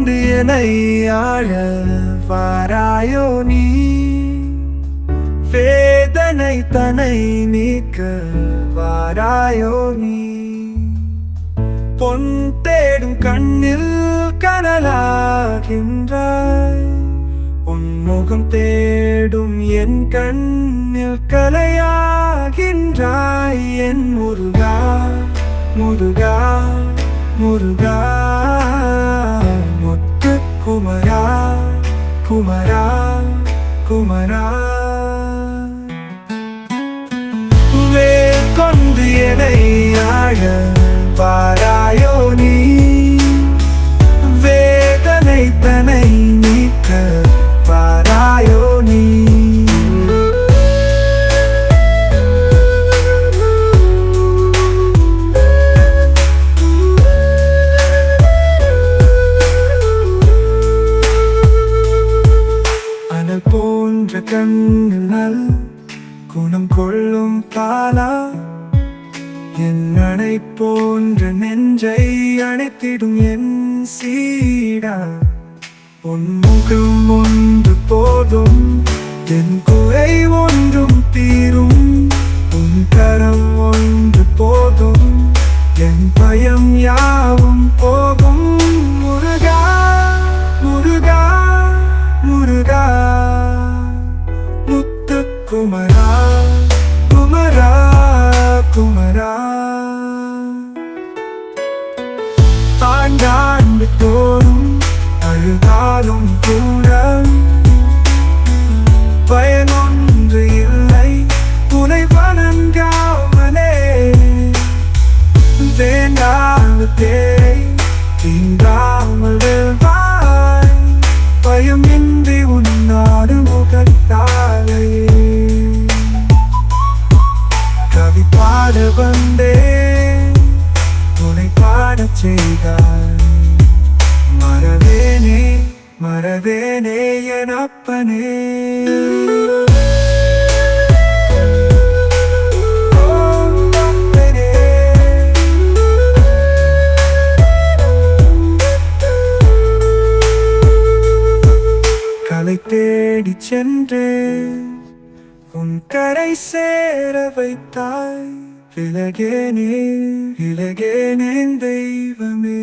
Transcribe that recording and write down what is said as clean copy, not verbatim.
கொண்டு என்னை ஆழ வாராயோ நீ, வேதனை தனை நீக்க வாராயோ நீ. பொன் தேடும் கண்ணில் கனலாகின்றாய், உன் முகம் தேடும் என் கண்ணில் கலையாகின்றாய். என் முருகா முருகா முருகா, முத்து குமரா குமரா குமரா. வேல் கொண்டு என்னை ஆழ வாராயோ நீ, வேதனை தனை நீக்க வாராயோ நீ. அனல் போன்ற கண்கள் குணம் கொள்ளும் பாலா, என் அணை போன்ற நெஞ்சை அணைத்திடும் என் சீடா. உன் முகம் ஒன்று போதும், என் குறை ஒன்றும் தீரும். உன் கரம் ஒன்று போதும், என் பயம் யாவும் போகும். முருகா முருகா முருகா, முத்து குமரா குமரா குமரா. ஆண்டாண்டு தோறும் அழுதாலும் கூட பயனொன்று இல்லை உனை வணங்காமலே. வேண்டாத தேரை தீண்டாமல் வெல்வாய், பயமின்றி உன்னாடு முகத்தாலே. கவி பாட வந்தேன், உன்னை பாடச் செய்தாய். மறவேனே மறவேனே என் அப்பனே. கலை தேடி சென்றேன், உன் கரை சேர வைத்தாய். விலகேனே விலகேனேன் தெய்வமே.